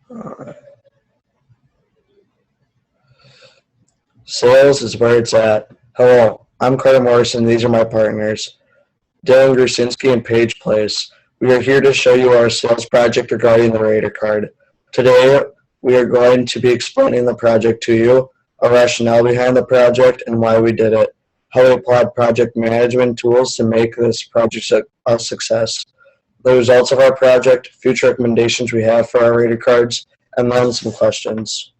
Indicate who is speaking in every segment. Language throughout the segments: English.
Speaker 1: Uh, Sales is where it's at. Hello, I'm Carter Morrison. These are my partners, Dylan Grusinski and Paige Place. We are here to show you our sales project regarding the Raider card. Today, we are going to be explaining the project to you, our rationale behind the project, and why we did it, how we applied project management tools to make this project a success, the results of our project, future recommendations we have for our Raider cards, and then some questions.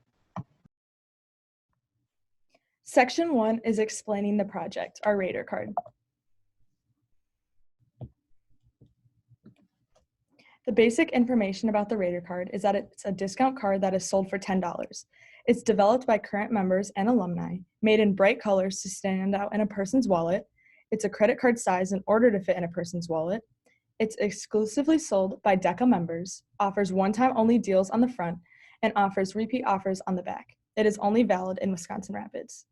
Speaker 2: Section 1 is explaining the project, our Raider card. The basic information about the Raider card is that it's a discount card that is sold for $10. It's developed by current members and alumni, made in bright colors to stand out in a person's wallet. It's a credit card size in order to fit in a person's wallet. It's exclusively sold by DECA members, offers one-time only deals on the front, and offers repeat offers on the back. It is only valid in Wisconsin Rapids.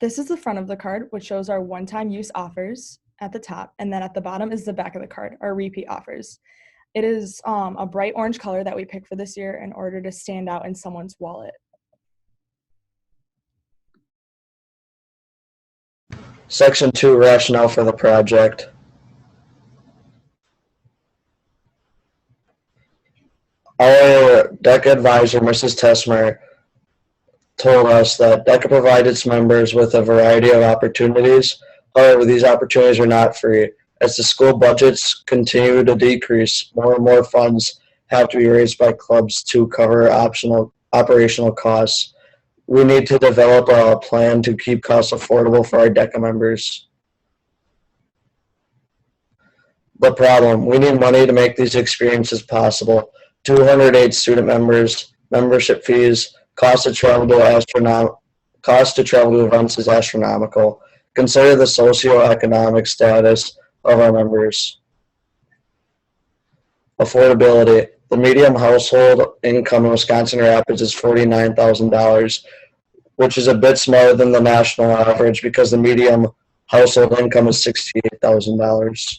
Speaker 2: This is the front of the card, which shows our one-time use offers at the top, and then at the bottom is the back of the card, our repeat offers. It is a bright orange color that we picked for this year in order to stand out in someone's wallet.
Speaker 1: Section 2, rationale for the project. Our DECA advisor, Mrs. Tesmer, told us that DECA provides its members with a variety of opportunities. However, these opportunities are not free. As the school budgets continue to decrease, more and more funds have to be raised by clubs to cover operational costs. We need to develop a plan to keep costs affordable for our DECA members. The problem: we need money to make these experiences possible. 208 student members, membership fees, cost to travel to events is astronomical. Consider the socioeconomic status of our members. Affordability: the median household income in Wisconsin Rapids is $49,000, which is a bit smaller than the national average because the median household income is $68,000.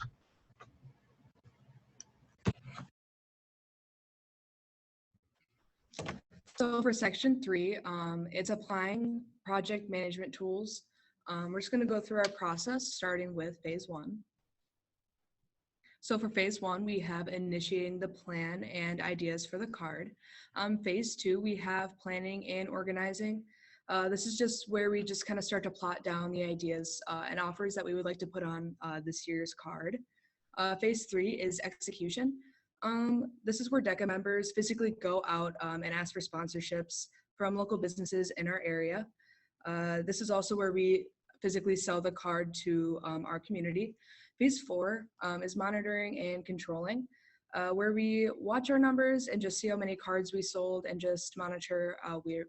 Speaker 3: So for section 3, it's applying project management tools. We're just going to go through our process starting with phase 1. So for phase 1, we have initiating the plan and ideas for the card. Phase 2, we have planning and organizing. This is just where we just kind of start to plot down the ideas and offers that we would like to put on this year's card. Phase 3 is execution. This is where DECA members physically go out and ask for sponsorships from local businesses in our area. This is also where we physically sell the card to our community. Phase 4 is monitoring and controlling, where we watch our numbers and just see how many cards we sold and just monitor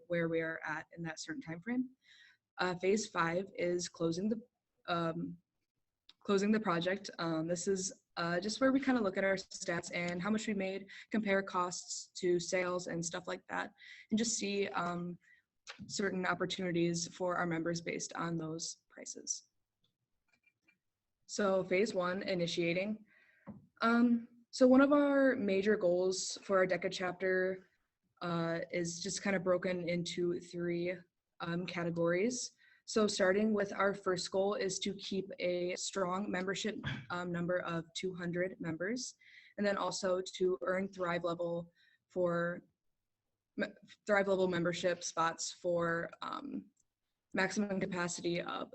Speaker 3: where we are at in that certain time frame. Phase 5 is closing the project. This is just where we kind of look at our stats and how much we made, compare costs to sales and stuff like that, and just see certain opportunities for our members based on those prices. So phase 1, initiating. So one of our major goals for our DECA chapter is just kind of broken into 3 categories. So starting with our first goal is to keep a strong membership number of 200 members, and then also to earn Thrive level membership spots for maximum capacity of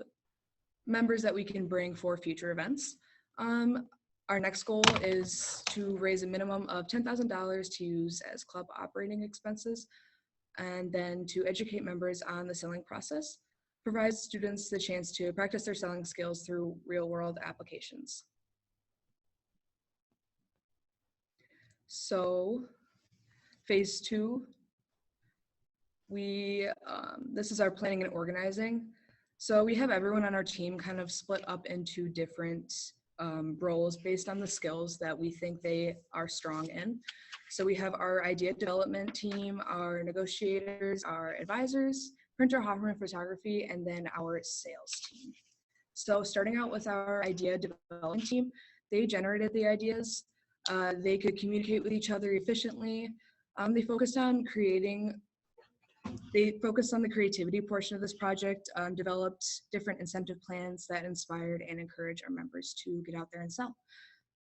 Speaker 3: members that we can bring for future events. Our next goal is to raise a minimum of $10,000 to use as club operating expenses, and then to educate members on the selling process. Provides students the chance to practice their selling skills through real-world applications. So, phase 2, this is our planning and organizing. So we have everyone on our team kind of split up into different roles based on the skills that we think they are strong in. So we have our idea development team, our negotiators, our advisors, Printer Hoffman Photography, and then our sales team. So starting out with our idea development team, they generated the ideas. They could communicate with each other efficiently. They focused on the creativity portion of this project, developed different incentive plans that inspired and encouraged our members to get out there and sell.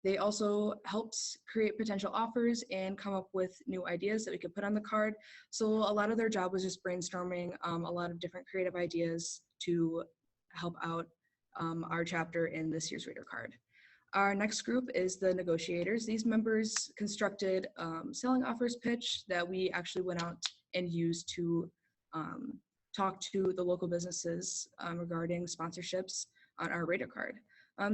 Speaker 3: They also helped create potential offers and come up with new ideas that we could put on the card. So a lot of their job was just brainstorming a lot of different creative ideas to help out our chapter in this year's Raider card. Our next group is the negotiators. These members constructed selling offers pitch that we actually went out and used to talk to the local businesses regarding sponsorships on our Raider card.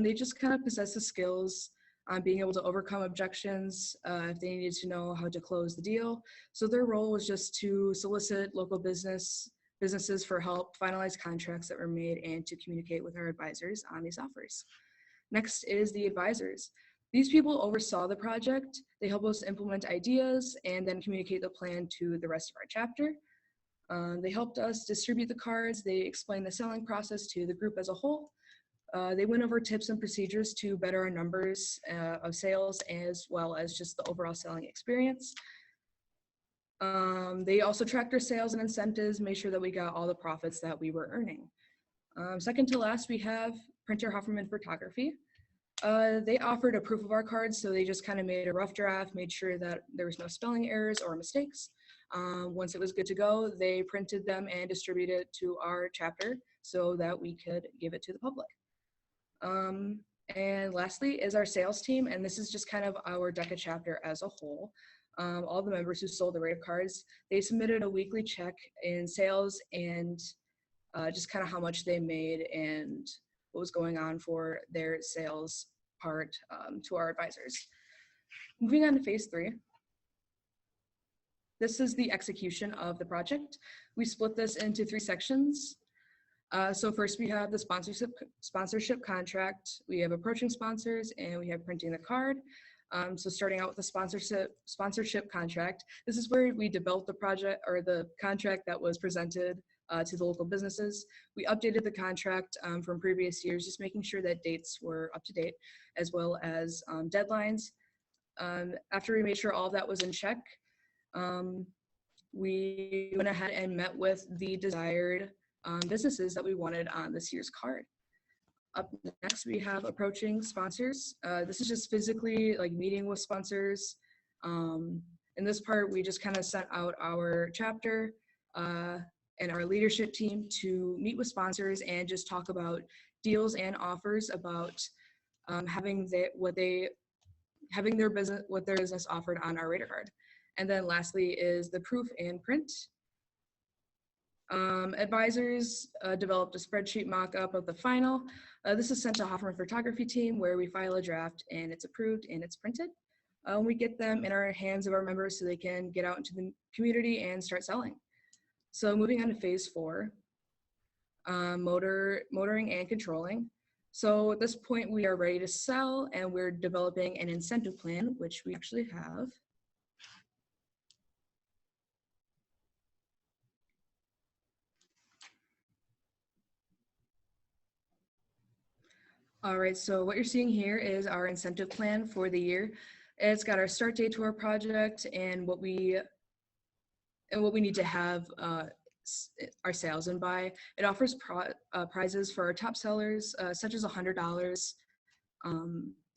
Speaker 3: They just kind of possess the skills on being able to overcome objections if they needed to know how to close the deal. So their role was just to solicit local businesses for help, finalize contracts that were made, and to communicate with our advisors on these offers. Next is the advisors. These people oversaw the project. They help us implement ideas and then communicate the plan to the rest of our chapter. They helped us distribute the cards. They explained the selling process to the group as a whole. They went over tips and procedures to better our numbers of sales as well as just the overall selling experience. They also tracked our sales and incentives, made sure that we got all the profits that we were earning. Second to last, we have Printer Hofferman Photography. They offered a proof of our cards, so they just kind of made a rough draft, made sure that there was no spelling errors or mistakes. Once it was good to go, they printed them and distributed it to our chapter so that we could give it to the public. And lastly is our sales team, and this is just kind of our DECA chapter as a whole. All the members who sold the Raider cards, they submitted a weekly check in sales and just kind of how much they made and what was going on for their sales part to our advisors. Moving on to phase 3. This is the execution of the project. We split this into 3 sections. So first we have the sponsorship contract, we have approaching sponsors, and we have printing the card. So starting out with the sponsorship contract, this is where we developed the project or the contract that was presented to the local businesses. We updated the contract from previous years, just making sure that dates were up to date, as well as deadlines. After we made sure all of that was in check, we went ahead and met with the desired businesses that we wanted on this year's card. Up next, we have approaching sponsors. This is just physically like meeting with sponsors. In this part, we just kind of sent out our chapter and our leadership team to meet with sponsors and just talk about deals and offers about having what their business offered on our Raider card. And then lastly is the proof and print. Advisors developed a spreadsheet mock-up of the final. This is sent to Hofferman Photography team where we file a draft and it's approved and it's printed. We get them in our hands of our members so they can get out into the community and start selling. So moving on to phase 4, motoring and controlling. So at this point we are ready to sell and we're developing an incentive plan, which we actually have. All right, so what you're seeing here is our incentive plan for the year. It's got our start date to our project and what we need to have our sales in by. It offers prizes for our top sellers, such as $100.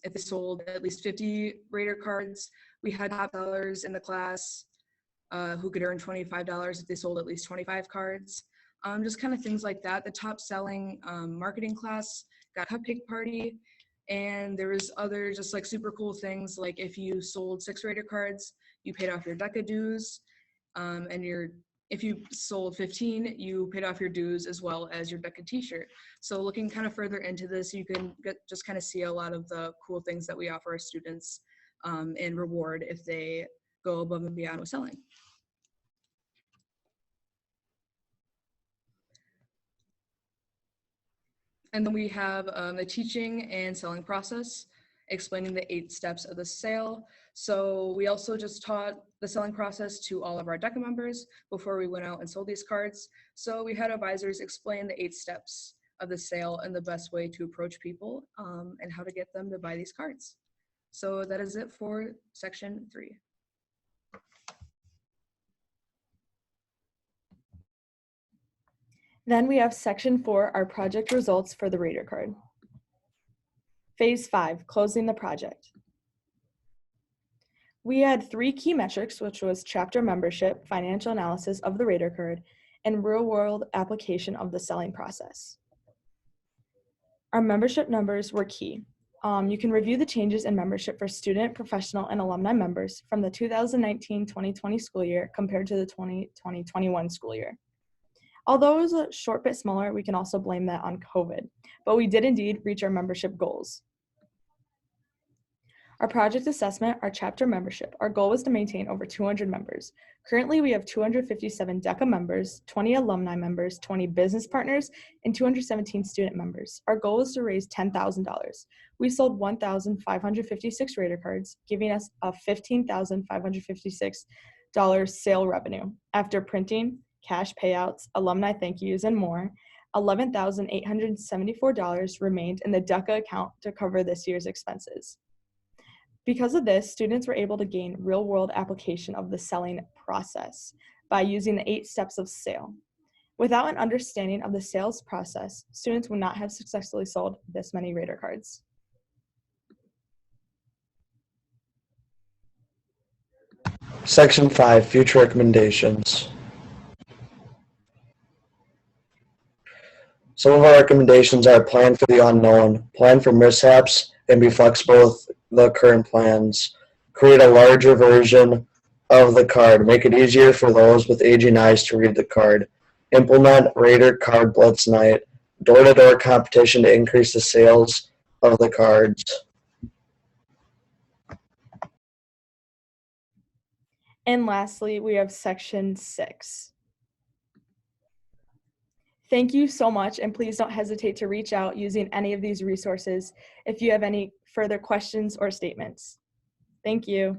Speaker 3: If they sold at least 50 Raider cards, we had top sellers in the class who could earn $25 if they sold at least 25 cards. Just kind of things like that. The top selling marketing class got cupcake party, and there was other just like super cool things, like if you sold 6 Raider cards, you paid off your DECA dues, and if you sold 15, you paid off your dues as well as your DECA t-shirt. So looking kind of further into this, you can just kind of see a lot of the cool things that we offer our students and reward if they go above and beyond with selling. And then we have the teaching and selling process, explaining the 8 steps of the sale. So we also just taught the selling process to all of our DECA members before we went out and sold these cards. So we had advisors explain the 8 steps of the sale and the best way to approach people and how to get them to buy these cards. So that is it for section 3.
Speaker 2: Then we have section 4, our project results for the Raider card. Phase 5, closing the project. We had 3 key metrics, which was chapter membership, financial analysis of the Raider card, and real-world application of the selling process. Our membership numbers were key. You can review the changes in membership for student, professional, and alumni members from the 2019-2020 school year compared to the 2020-21 school year. Although it was a short bit smaller, we can also blame that on COVID, but we did indeed reach our membership goals. Our project assessment, our chapter membership, our goal was to maintain over 200 members. Currently, we have 257 DECA members, 20 alumni members, 20 business partners, and 217 student members. Our goal is to raise $10,000. We sold 1,556 Raider cards, giving us a $15,556 sale revenue. After printing, cash payouts, alumni thank yous, and more, $11,874 remained in the DECA account to cover this year's expenses. Because of this, students were able to gain real-world application of the selling process by using the 8 steps of sale. Without an understanding of the sales process, students would not have successfully sold this many Raider cards.
Speaker 1: Section 5, future recommendations. Some of our recommendations are plan for the unknown, plan for mishaps, and be flexible with the current plans. Create a larger version of the card. Make it easier for those with aging eyes to read the card. Implement Raider Card Blitz Night. Door-to-door competition to increase the sales of the cards.
Speaker 2: And lastly, we have section 6. Thank you so much, and please don't hesitate to reach out using any of these resources if you have any further questions or statements. Thank you.